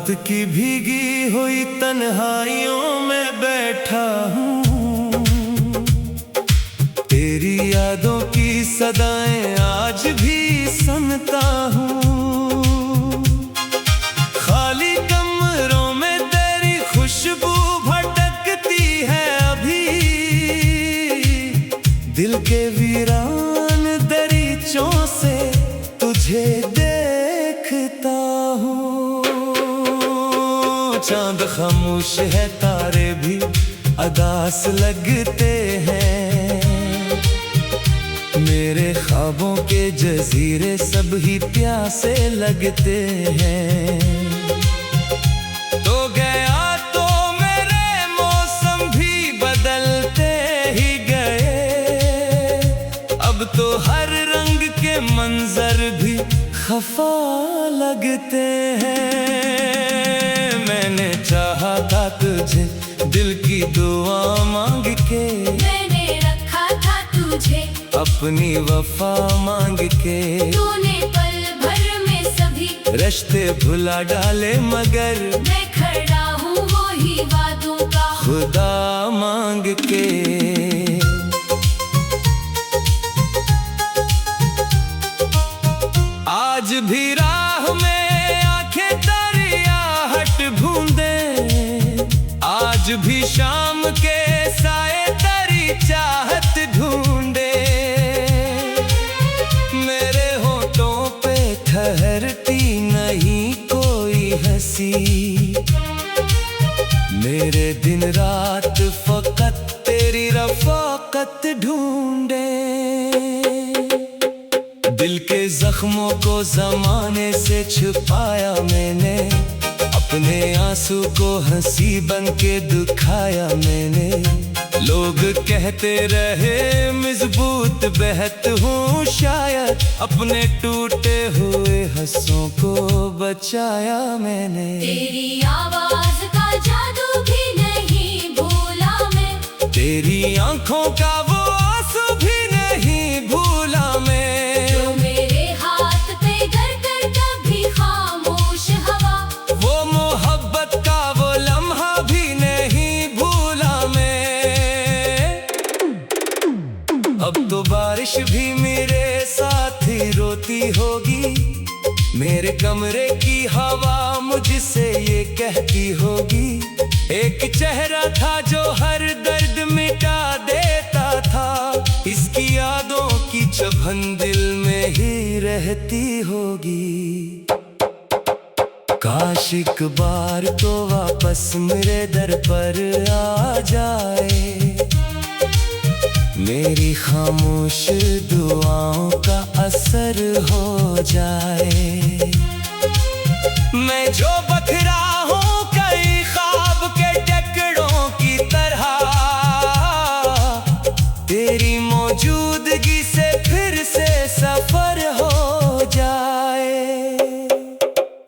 रात की भीगी हुई तन्हाइयों में बैठा हूँ, तेरी यादों की सदाएं आज भी सुनता हूँ। खाली कमरों में तेरी खुशबू भटकती है अभी, दिल के वीरान दरीचों से तुझे देखता हूँ। चांद खामोश है, तारे भी अदास लगते हैं, मेरे ख्वाबों के जजीरे सब ही प्यासे लगते हैं। तो गया तो मेरे मौसम भी बदलते ही गए, अब तो हर रंग के मंजर भी खफा लगते हैं। मैंने चाहा था तुझे दिल की दुआ मांग के, मैंने रखा था तुझे अपनी वफा मांग के। तूने पल भर में सभी रिश्ते भुला डाले, मगर मैं खड़ा हूँ वही वादों का खुदा मांग के। आज भी राह में आंखें दरियाहट ढूंढे, आज भी शाम के साए तेरी चाहत ढूंढे। मेरे होठों पे ठहरती नहीं कोई हंसी, मेरे दिन रात फकत तेरी रफ़ाकत ढूंढे। दिल के जख्मों को ज़माने से छुपाया मैंने, अपने आंसू को हंसी बन के दुखाया मैंने। लोग कहते रहे मजबूत बहत हूँ, शायद अपने टूटे हुए हंसों को बचाया मैंने। तेरी आवाज का जादू भी नहीं भूला मैं, तेरी आंखों का वो आंसू भी नहीं भूला मैं। जो मेरे हाथ पे गर कर कभी खामोश हवा, वो मोहब्बत का वो लम्हा भी नहीं भूला मैं। अब तो बारिश भी मेरे साथ ही रोती होगी, मेरे कमरे की हवा मुझसे ये कहती होगी। एक चेहरा था जो हर दर्द मिटा देता था, इसकी यादों की चुभन दिल में ही रहती होगी। काश एक बार तो वापस मेरे दर पर आ जाए, मेरी खामोश दुआओं का असर हो जाए। मैं जो बखरा हूँ कई ख्वाब के टुकड़ों की तरह, तेरी मौजूदगी से फिर से सफर हो जाए।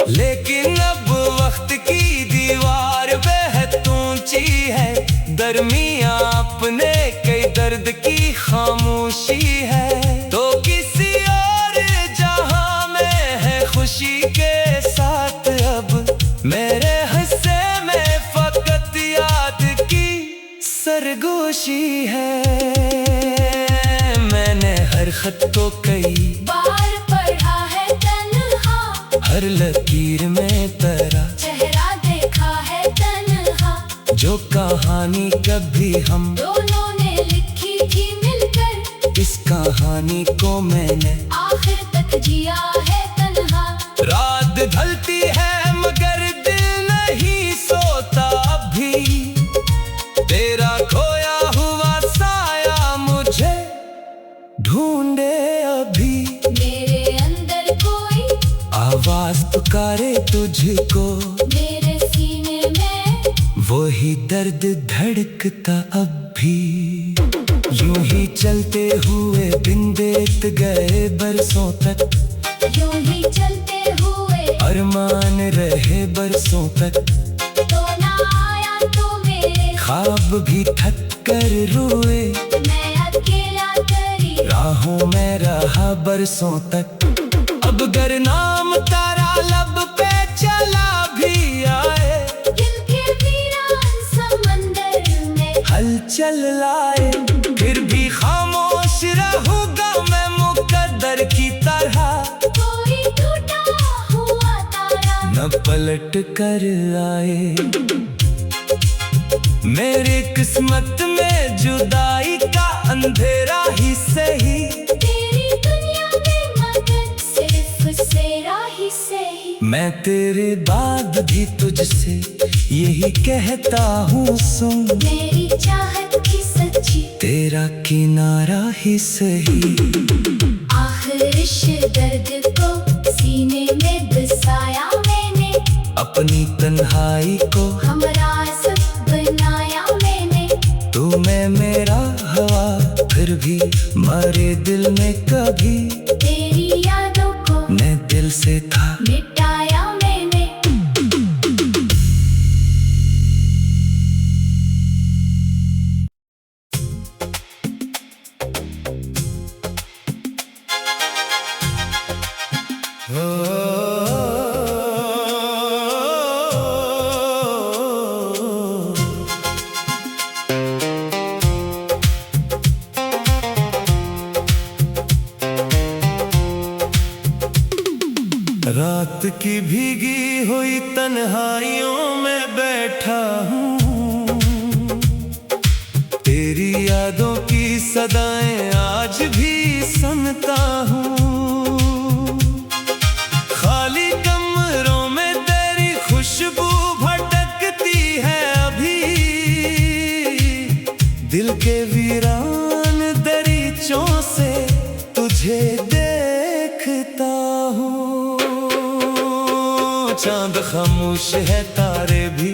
लेकिन अब वक्त की दीवार बेहद ऊंची है, दरमियां अपने कई दर्द की खामोशी है। तो किसी और जहां में है खुशी के साथ, अब मेरे हिस्से में फकत याद की सरगोशी है। मैंने हर खत को कई बार पढ़ा है तन्हा, हर लकीर में तेरा चेहरा देखा है तन्हा। जो कहानी कभी हम दोनों ने लिखी थी मिलकर, इस कहानी को मैंने आखिर तक जिया है तन्हा। रात ढलती है मगर दिल नहीं सोता अभी, तेरा खोया हुआ साया मुझे ढूंढे अभी। मेरे अंदर कोई आवाज पुकारे तुझको, मेरे सीने में वही दर्द धड़कता अब भी। यूं ही चलते हुए दिन बीत गए बरसों तक, यूं ही चलते हुए अरमान रहे बरसों तक। तो ना आया तो मेरे ख्वाब भी थक कर रोए, मैं अकेला तेरी राहों में रहा बरसों तक। अब गर नाम तारा लब पे चला भी चल लाए, फिर भी खामोश रहूंगा मैं मुकद्दर की तरह। कोई टूटा हुआ तारा न पलट कर आए, मेरी किस्मत में जुदाई का अंधेरा ही सही। तेरी दुनिया में मगर सिर्फ सेरा ही सही। मैं तेरे बाद भी तुझसे यही कहता हूँ, सुन मेरी चाहत की सच्ची तेरा किनारा ही सही। आखिर इस दर्द को सीने में बसाया मैंने, अपनी तन्हाई को हमराज बनाया मैंने। तू मैं मेरा हवा, फिर भी मरे दिल में कभी तेरी यादों को मैं दिल से था मिटाया मैंने। रात की भीगी हुई तन्हाइयों में बैठा हूँ, तेरी यादों की सदाएं आज भी सुनता हूँ। खाली कमरों में तेरी खुशबू भटकती है अभी, दिल के वीरान दरीचों से तुझे देखता हूँ। चांद खामोश है, तारे भी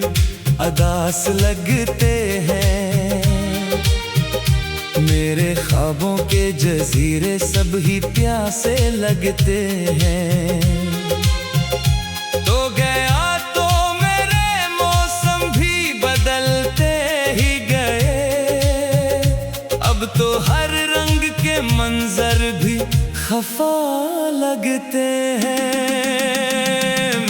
अदास लगते हैं, मेरे ख्वाबों के जजीरे सब ही प्यासे लगते हैं। तो गया तो मेरे मौसम भी बदलते ही गए, अब तो हर रंग के मंजर भी खफा लगते हैं।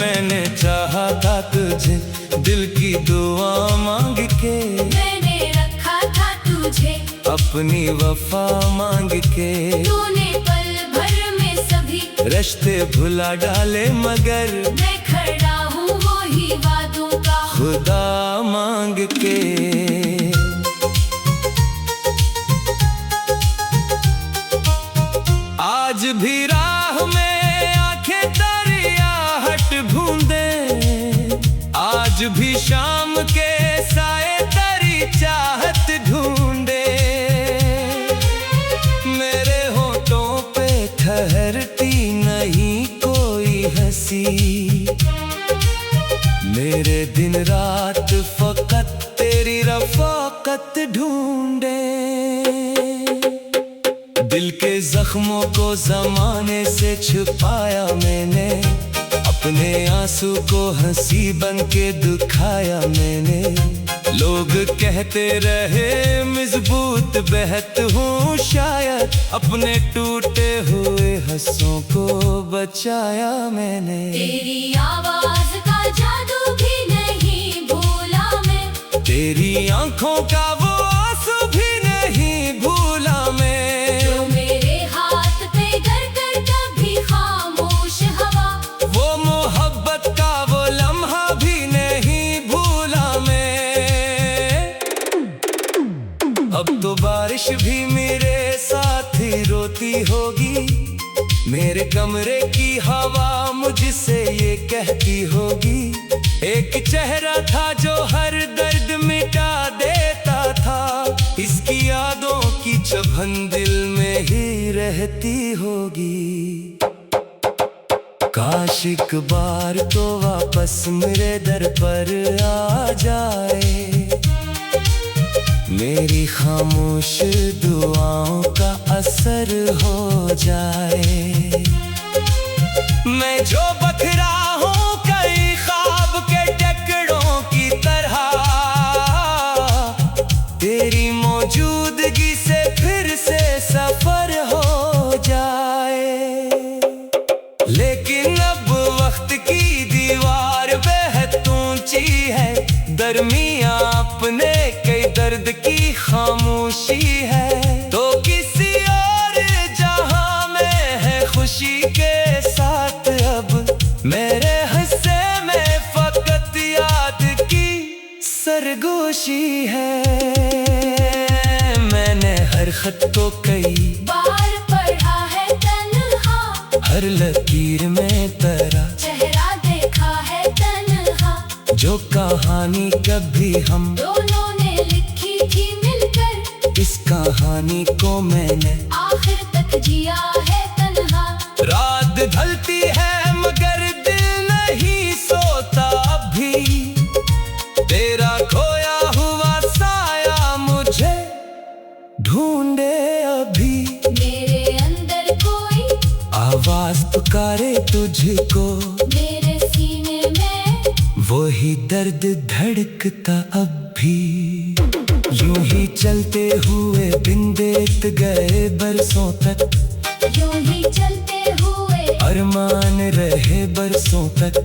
मैंने चाहा था तुझे दिल की दुआ मांग के, मैंने रखा था तुझे अपनी वफा मांग के। तूने पल भर में सभी रिश्ते भुला डाले, मगर मैं खड़ा हूँ वही वादों का खुदा मांग के। आज भी राह में आंखें दरियाहट ढूंढे, आज भी शाम के साए तेरी चाहत ढूंढे। मेरे होठों पे ठहरती नहीं कोई हंसी, मेरे दिन रात फकत तेरी रफ़ाकत ढूंढे। दिल के जख्मों को जमाने से छुपाया मैंने, अपने आंसू को हंसी बन के दुखाया मैंने। लोग कहते रहे मजबूत बहत हूँ शायद, अपने टूटे हुए हंसों को बचाया मैंने। तेरी आवाज का जादू भी नहीं भूला मैं, तेरी आंखों का वो आंसू भी नहीं भूला मैं। जो मेरे हाथ पे गर कर कभी खामोश हवा, वो मोहब्बत का वो लम्हा भी नहीं भूला मैं। अब तो बारिश भी मेरे साथ ही रोती होगी, मेरे कमरे की हवा मुझसे ये कहती होगी। एक चेहरा था जो हर दर्द मिटा देता था, इसकी यादों की चुभन दिल में ही रहती होगी। काश एक बार तो वापस मेरे दर पर आ जाए, मेरी खामोश दुआओं का असर हो जाए। मैं जो बखरा हूँ कई ख्वाब के टुकड़ों की तरह, तेरी मौजूदगी से फिर से सफर हो जाए। लेकिन अब वक्त की दीवार बेहद ऊंची है, दरमियां अपने कई दर्द की खाम कई बार पढ़ा है तन्हा, हर लकीर में तेरा चेहरा देखा है तन्हा। जो कहानी कभी हम दोनों ने लिखी थी मिलकर, इस कहानी को मैंने आखिर तक जिया है तन्हा। रात ढलती है मगर दिल नहीं सोता अभी, तेरा खोया हुआ साया मुझे ढूंढे अभी। मेरे अंदर कोई आवाज पुकारे तुझको, मेरे सीने में वही दर्द धड़कता अब भी। यूं ही चलते हुए बिन देख गए बरसों तक, यूं ही चलते हुए अरमान रहे बरसों तक।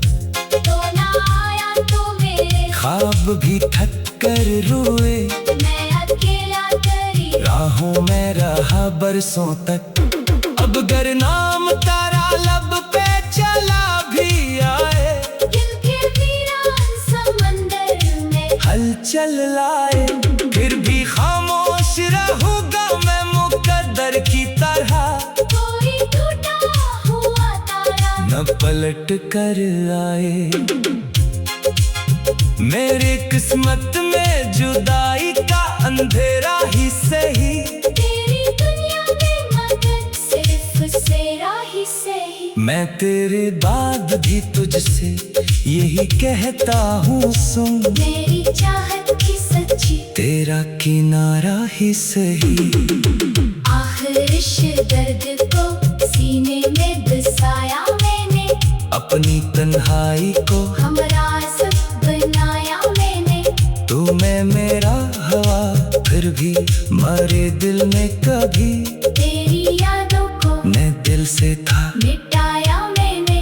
तो ना आया तो मेरे ख्वाब भी थक कर रोए, मैं अकेला करी राहों में रहा बरसों तक। अब गर नाम तारा लब पे चला भी आए, दिल के वीरान समंदर में हलचल लाए, फिर भी खामोश रहूंगा मैं मुकद्दर की तरह। कोई टूटा हुआ तारा न पलट कर आए, मेरी किस्मत में जुदाई का अंधेरा ही सही, तेरी दुनिया में मगर सिर्फ सेरा ही सही। मैं तेरे बाद भी तुझसे यही कहता हूँ सुन, मेरी चाहत की सच्ची तेरा किनारा ही सही। आखिर इस दर्द को सीने में बसाया मैंने, अपनी तन्हाई को हमरा सब बनाया मैंने। तू मैं मेरा हवा, फिर भी मरे दिल में कभी तेरी यादों को मैं दिल से था मिटाया मैंने।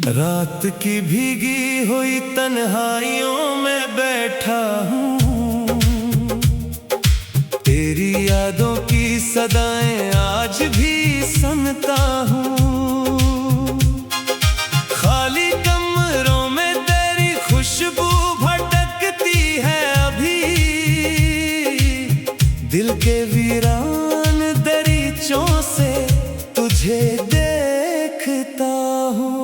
रात की भीगी हुई तन्हाइयों में बैठा हूँ, तेरी यादों की सदाएं आज भी सुनता हूँ। खाली कमरों में तेरी खुशबू भटकती है अभी, दिल के वीरान दरीचों से तुझे देखता हूँ।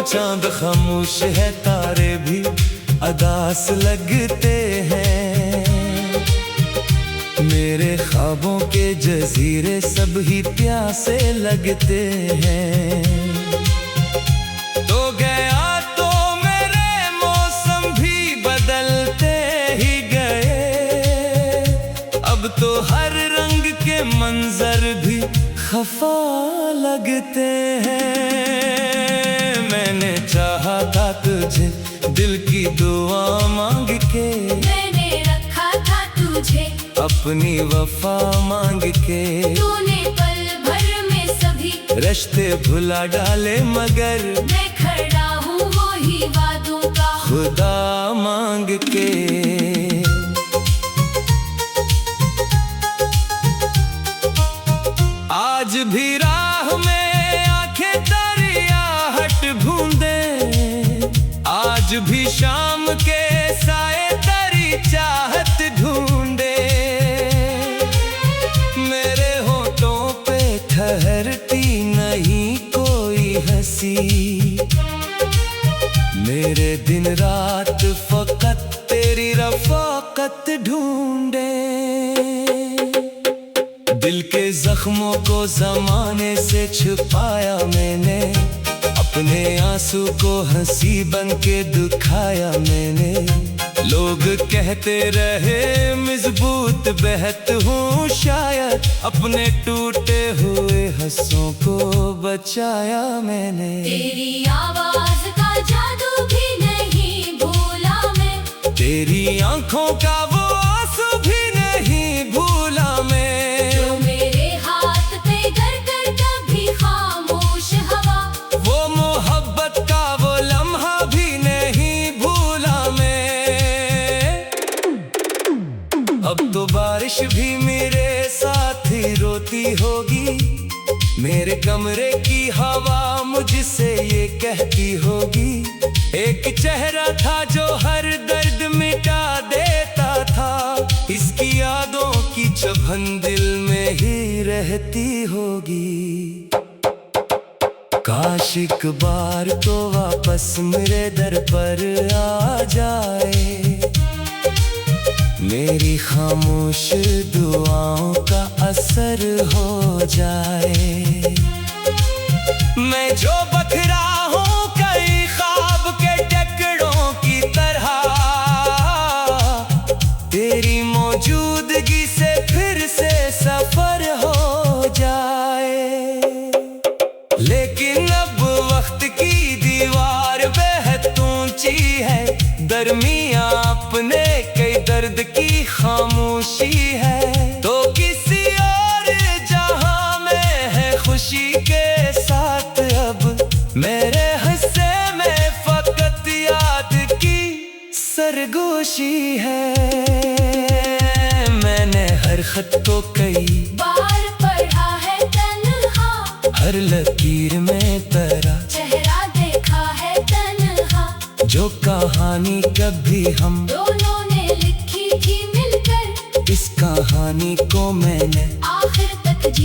चांद खामोश है, तारे भी अदास लगते हैं, मेरे ख्वाबों के जजीरे सब ही प्यासे लगते हैं। तो गया तो मेरे मौसम भी बदलते ही गए, अब तो हर रंग के मंजर भी खफा लगते हैं। मैंने चाहा था तुझे दिल की दुआ मांग के, मैंने रखा था तुझे अपनी वफा मांग के। तूने पल भर में सभी रिश्ते भुला डाले मगर मैं खड़ा हूँ वही वादों का खुदा मांग के। आज भी राह में आंखें दरियाहट ढूंढे, आज भी शाम के साए तेरी चाहत ढूंढे। मेरे होठों पे ठहरती नहीं कोई हंसी, मेरे दिन रात फकत तेरी रफ़ाकत ढूंढे। दिल के जख्मों को जमाने से छुपाया मैंने, अपने आंसू को हंसी बन के दुखाया मैंने। लोग कहते रहे मजबूत बहत हूँ शायद, अपने टूटे हुए हंसों को बचाया मैंने। तेरी आवाज का जादू भी नहीं भूला मैं, तेरी आंखों का वो आंसू भी नहीं भूला मैं। जो मेरे हाथ पे गर्द मेरे कमरे की हवा मुझसे ये कहती होगी, एक चेहरा था जो हर दर्द मिटा देता था, इसकी यादों की चुभन दिल में ही रहती होगी। काश एक बार तो वापस मेरे दर पर आ जाए, मेरी खामोश दुआओं का असर हो जाए। मैं जो बखरा हूँ कई ख्वाब के टुकड़ों की तरह, तेरी मौजूदगी से फिर से सफर हो जाए। लेकिन अब वक्त की दीवार बेहद ऊंची है, दरमियां अपने कई दर्द की खामोशी है, तो किसी और जहां में है खुशी के साथ अब मेरे हिस्से में फकत याद की सरगोशी है। मैंने हर खत को कई बार पढ़ा है तन्हा, हर लकीर में तेरा चेहरा देखा है तन्हा, जो कहानी कभी हम दोनों ने लिखी थी मिलकर, इस कहानी को मैंने आखिर तक जी